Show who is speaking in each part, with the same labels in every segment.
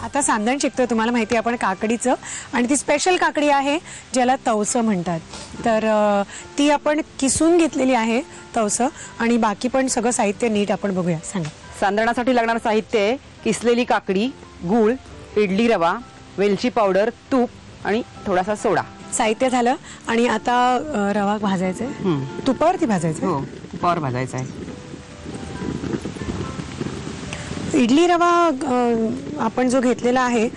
Speaker 1: आता सांदण शिकतोय, तुम्हाला माहिती आहे आपण काकडीचं, आणि ती स्पेशल काकडी आहे ज्याला तवसं म्हणतात. तर ती आपण किसून घेतलेली आहे तवसं, आणि बाकी पण सगळं साहित्य नीट आपण बघूया. सांगा.
Speaker 2: सांदणासाठी लागणारं साहित्य आहे किसलेली काकडी, गूळ, इडली रवा, वेलची पावडर, तूप आणि थोडासा सोडा.
Speaker 1: साहित्य झालं आणि आता रवा भाजायचा आहे. तुपावरती भाजायचं?
Speaker 2: हो, तुपावर भाजायचा आहे.
Speaker 1: इडली रवा आपण जो घेतलेला आहे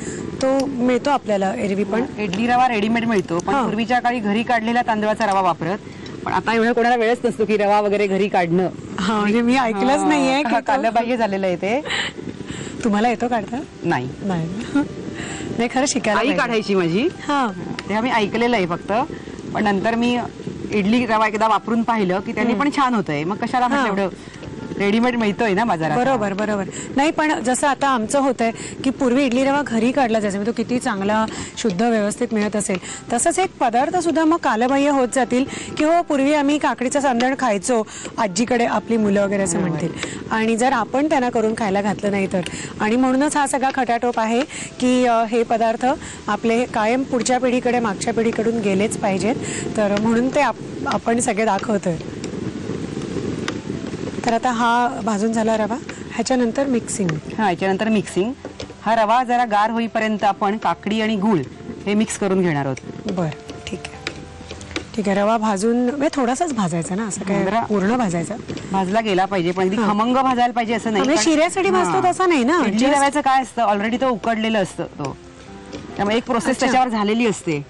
Speaker 1: तो मिळतो आपल्याला एरवी, पण
Speaker 2: इडली रवा रेडीमेड मिळतो, पण पूर्वीच्या काळी घरी काढलेला तांदळाचा रवा वापरत. पण आता एवढं कोणाला वेळच नसतो की रवा वगैरे घरी काढणं.
Speaker 1: हा, म्हणजे मी ऐकलंच नाहीये की
Speaker 2: कालबाह्य झालेलं आहे ते.
Speaker 1: तुम्हाला येतो काढता?
Speaker 2: नाही
Speaker 1: नाही, खरं शिकायला
Speaker 2: आई काढायची माझी.
Speaker 1: हा,
Speaker 2: तेव्हा मी ऐकलेलं आहे फक्त, पण नंतर मी इडली रवा एकदा वापरून पाहिलं की त्यांनी पण छान होतंय. मग कशाला म्हटलं, एवढं रेडीमेड मिळतोय ना बाजारात.
Speaker 1: बरोबर बरोबर. नाही, पण जसं आता आमचं होतंय की पूर्वी इडली रवा घरी काढला जायचा, म्हणजे तो किती चांगला शुद्ध व्यवस्थित मिळत असेल, तसंच एक पदार्थ सुद्धा मग कालबाह्य होत जातील की हो पूर्वी आम्ही काकडीचं सांदण खायचो आजीकडे, आपली मुलं वगैरे असं म्हणतील, आणि जर आपण त्यांना करून खायला घातलं नाही तर. आणि म्हणूनच हा सगळा खटाटोप आहे की हे पदार्थ आपले कायम पुढच्या पिढीकडे, मागच्या पिढीकडून गेलेच पाहिजेत. तर म्हणून ते आपण सगळे दाखवतोय. तर आता हा भाजून झाला रवा, ह्याच्यानंतर मिक्सिंग.
Speaker 2: ह्याच्यानंतर मिक्सिंग. हा रवा जरा गार होईपर्यंत आपण काकडी आणि गूळ हे मिक्स करून घेणार आहोत.
Speaker 1: बरं, ठीक आहे ठीक आहे. रवा भाजून थोडासाच भाजायचा ना, असं काय पूर्ण भाजायचा?
Speaker 2: भाजला गेला पाहिजे, पण खमंग भाजायला पाहिजे असं नाही.
Speaker 1: शिऱ्यासाठी भाजतो तसा नाही ना.
Speaker 2: इडली रव्याचं काय असतं, ऑलरेडी तो उकडलेलं असतं तो, त्यामुळे एक प्रोसेस त्याच्यावर झालेली असते.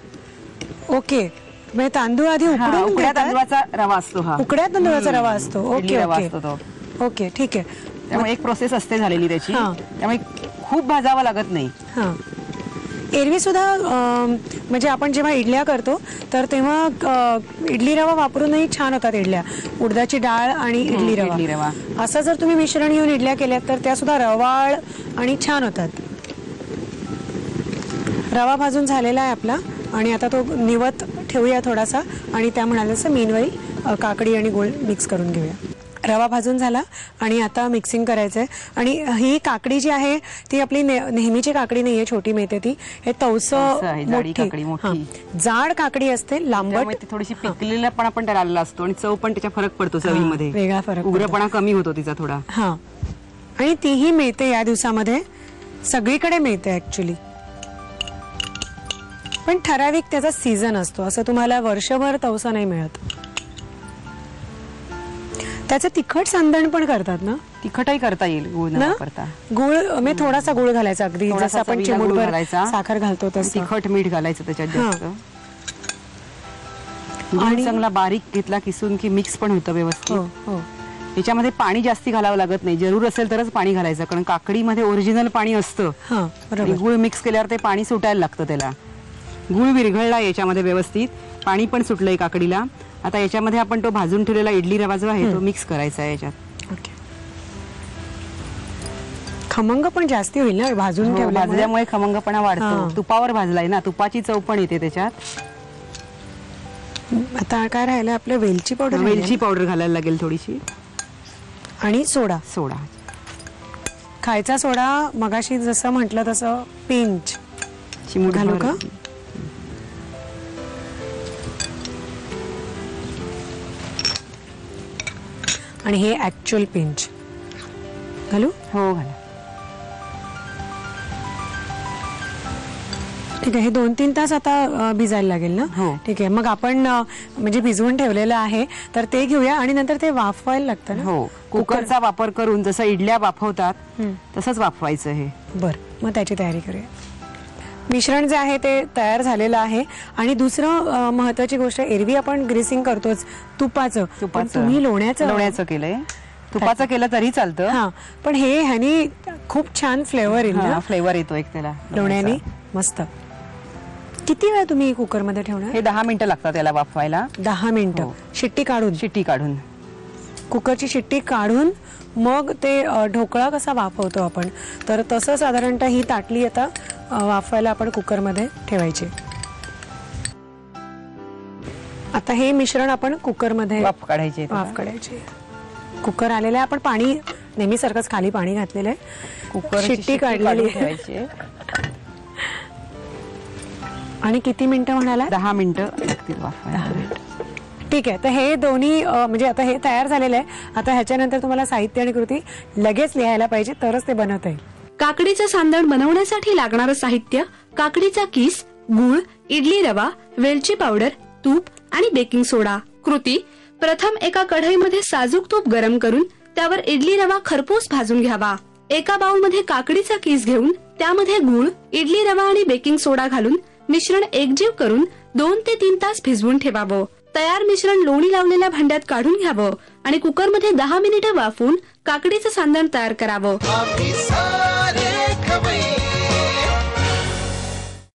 Speaker 1: ओके, म्हणजे तांदूळ आधी उकडून,
Speaker 2: उकड्या तांदूळाचा रवा असतो हा,
Speaker 1: उकड्या तांदूळाचा रवा असतो. ओके
Speaker 2: रवा
Speaker 1: ओके
Speaker 2: असतो तो.
Speaker 1: ओके, ठीक आहे.
Speaker 2: त्यामुळे एक प्रोसेस असते झालेली त्याची, त्यामुळे खूप भाजावं लागत नाही.
Speaker 1: हा, एरवी सुद्धा म्हणजे आपण जेव्हा इडल्या करतो तर तेव्हा इडली रवा वापरूनही छान होतात इडल्या. उडदाची डाळ आणि इडली रवा असं जर तुम्ही मिश्रण घेऊन इडल्या केल्यात तर त्या सुद्धा रवाळ आणि छान होतात. रवा भाजून झालेला आहे आपला, आणि आता तो निवत ठेवूया थोडासा, आणि त्या म्हणाले तसं मीनवाई काकडी आणि गूळ मिक्स करून घेऊया. रवा भाजून झाला आणि आता मिक्सिंग करायचं आहे. आणि ही काकडी जी आहे ती आपली नेहमीची काकडी नाहीये, छोटी मिळते ती. हे तवसं मोठी जाड काकडी असते, लांबट,
Speaker 2: थोडीशी पिकलेला पण आपण त्याला आलेला असतो, आणि चव पण त्याच्या फरक पडतो, चवीमध्ये वेगळा फरक, उग्रपणा कमी होतो तिचा थोडा.
Speaker 1: हा, आणि तीही मिळते या दिवसामध्ये, सगळीकडे मिळते ऍक्च्युली, पण ठराविक त्याचा सीझन असतो. असं तुम्हाला वर्षभर तवसा नाही मिळत. त्याचं तिखट सांदण पण करतात ना?
Speaker 2: तिखटही करता येईल गुळ न वापरता.
Speaker 1: गुळ मी थोडासा गुळ घालायचा, अगदी जसं आपण चिमूटभर साखर घालतो तसं.
Speaker 2: तिखट मीठ घालायचं त्याच्यात जास्त. आणि चांगला बारीक घेतला किसून की मिक्स पण होतं व्यवस्थित. याच्यामध्ये पाणी जास्ती घालावं लागत नाही, जरूर असेल तरच पाणी घालायचं, कारण काकडीमध्ये ओरिजिनल पाणी असतं. गुळ मिक्स केल्यावर ते पाणी सुटायला लागतं त्याला. गुळ विरघळला याच्यामध्ये व्यवस्थित, पाणी पण सुटलंय काकडीला. आता याच्यामध्ये आपण तो भाजून ठेवलेला इडली रवा जो आहे तो मिक्स करायचा आहे याच्यात.
Speaker 1: खमंग पण जास्ती होईल ना भाजून ठेवल्यामुळे?
Speaker 2: भाजल्यामुळे खमंगपणा वाढतो. तुपावर भाजलाय ना, तुपाची चव पण येते त्याच्यात.
Speaker 1: आता काय राहिलं आपलं? वेलची पावडर.
Speaker 2: वेलची पावडर घालायला लागेल थोडीशी,
Speaker 1: आणि सोडा.
Speaker 2: सोडा,
Speaker 1: खायचा सोडा. मगाशी जसं म्हटलं तसं पिंच
Speaker 2: चिमूट
Speaker 1: घालू का? आणि हे ऍक्च्युअल पिंच घालू?
Speaker 2: हो, घाला.
Speaker 1: ठीक आहे. हे 2-3 तास आता भिजायला लागेल ना?
Speaker 2: हो.
Speaker 1: ठीक आहे. मग आपण म्हणजे भिजवून ठेवलेलं आहे तर ते घेऊया, आणि नंतर ते वाफवायला लागतं ना?
Speaker 2: हो, कुकरचा वापर करून जसं इडल्या वाफवतात तसंच वाफवायचं हे.
Speaker 1: बरं, मग त्याची तयारी करूया. मिश्रण जे आहे ते तयार झालेलं आहे. आणि महत्वाची गोष्ट, एरवी आपण ग्रीसिंग करतोच तुपाचं, पण तुम्ही लोण्याचं
Speaker 2: केलंय. तुपाचं केलं तरी चालतं.
Speaker 1: हा, पण ह्यानी खूप छान फ्लेवर येईल ना?
Speaker 2: फ्लेवर येतो एक त्याला
Speaker 1: लोण्याने. मस्त. किती वेळ तुम्ही कुकरमध्ये ठेवणार?
Speaker 2: हे 10 मिनिटं लागतात त्याला वाफवायला.
Speaker 1: 10 मिनिटं. शिट्टी काढून कुकरची शिट्टी काढून मग ते ढोकळा कसा वाफवतो आपण, तर तसं साधारणतः ही ताटली आता वाफवायला आपण कुकरमध्ये ठेवायची. आता हे मिश्रण आपण कुकरमध्ये वाफ काढायची. कुकर आलेलं आहे, आपण पाणी नेहमीसारखंच खाली पाणी घातलेलं आहे,
Speaker 2: कुकर
Speaker 1: शिट्टी काढलेली आहे.
Speaker 2: ठेवायची.
Speaker 1: आणि किती मिनिटं म्हणाला?
Speaker 2: 10 मिनिटं लागतील वाफवायला.
Speaker 1: ठीक आहे. तर हे दोन्ही म्हणजे आता हे तयार झालेलं आहे. आता ह्याच्यानंतर तुम्हाला साहित्य आणि कृती लगेच लिहायला पाहिजे, तरच ते बनवता येईल.
Speaker 3: काकडीचं सांदण बनवण्यासाठी लागणारं साहित्य: काकडीचा किस, गूळ, इडली रवा, वेलची पावडर, तूप आणि बेकिंग सोडा. कृती: प्रथम एका कढईमध्ये साजूक तूप गरम करून त्यावर इडली रवा खरपूस भाजून घ्यावा. एका बाउलमध्ये काकडीचा किस घेऊन त्यामध्ये गूळ, इडली रवा आणि बेकिंग सोडा घालून मिश्रण एकजीव करून 2 ते 3 तास भिजवून ठेवावं. तयार मिश्रण लोणी लावलेल्या भांड्यात काढून घ्यावं आणि कुकरमध्ये 10 मिनिटं वाफवून काकडीचं सांदण तयार करावं.